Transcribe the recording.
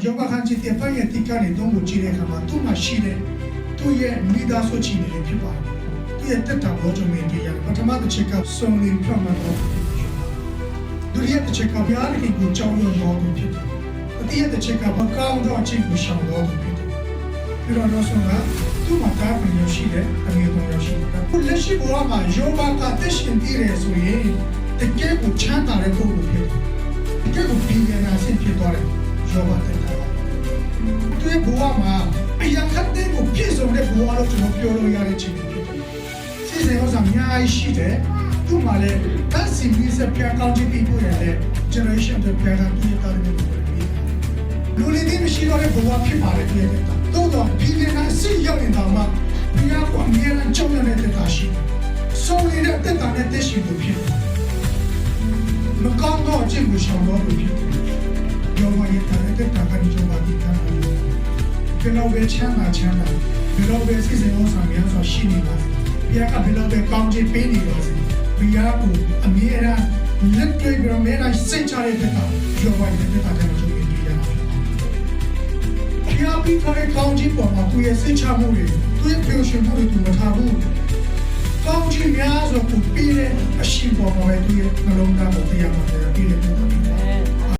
ယောဂခန်းကြီးတဲ့ဖရဲ့တိကနေတော့ကိုကြည့်တဲ့အခါမှာသူ့မှာရှိတဲ့သူ့ရဲ့မိသားစုချီနေဖြစ်ပါတယ်။သူ့ရဲ့တက်တာဘောချုံမင်းတရားပထမတစ်ချက်ကစုံလင်ဖြတ်မှတ်တော့ဒုတိယတစ်ချက်ကဘုရားခင်ကိုကြောင်းရွံ့တော်သူဖြစ်တယ်။တတိယတစ်ချက်ကမကောင်းသောအချင်းကိုရှောင်တော်သူဖြစ်တယ်။ပြီးတော့နောက်ဆုံးကသူ့မှာတားပြန်ရရှိတဲ့အငယ်တော်ရရှိတယ်။ခုလက်ရှိဘဝမှာယောဂကတက်ရှင်တည်ရဆိုရင်တကယ်ကိုချမ်းသာတဲ့ပုဂ္ဂိုလ်ဖြစ်တယ်။တကယ်ကိုပြည်ရနာဆင့်ဖြစ်သွားတယ်ယောဂတက်တာ။သူရဲ့ဘဝမှာအရာခတ်တဲ့ကိုပြည့်စုံတဲ့ဘဝလို့ကျွန်တော်ပြောလို့ရတဲ့ချိန်ဖြစ်တယ်။စိတ်ဆိုင်ဥစ္စာအများကြီးရှိတယ်။သူ့မှာလည်းတန်းစီပြီးဆက်ပြန်ကောင်းချီးပြီးပို့ရတဲ့ generation တွေပြန်ကောင်းပြီးတာလည်းလူလေးတွေမရှိတော့တဲ့ဘဝဖြစ်ပါလေတည်း။သို့တော့ပြည်ရနာစိတ်ရောက်နေတာမှာဘုရားကအမြဲတမ်းကြောက်နေတဲ့တာရှိတယ်။ဆုံးနေတဲ့တက်တာနဲ့တက်ရှိလို့ဖြစ်တယ်။မကောင်းတော့အကျင့်ကိုရှောင်တော့လို့ဖြစ်တယ်။ယောဂရဲ့တက်တာကနေကြောက်ပါပြီးတာ။ဘယ်လိုပဲချမ်းသာဘယ်လိုပဲစိတ်ဆိုင်ဥစ္စာများစွာရှိနေပါစေ။ဘုရားကဘယ်လိုပဲကောင်းချီးပေးနေပါစေ။ဘုရားကိုအမြဲတမ်းလက်တွေ့ပြီးတော့မဲတိုင်းစိတ်ချတဲ့တက်တာယောဂရဲ့တက်တာကနေကြောက်ပြီးရတာ။ဘုရားပြီးထားတဲ့ကောင်းချီးပေါ်မှာသူရဲ့စိတ်ချမှုတွေသူရဲ့ပြောရှင်မှုတွေသူမထားဘူး။ကောင်းချီးများစွာကိုပေးတဲ့အရှိန်ပေါ်မှာပဲသူရဲ့နှလုံးသားကိုတရားမှန်တယ်ပြီးတဲ့ပုံစံဖြစ်တယ်။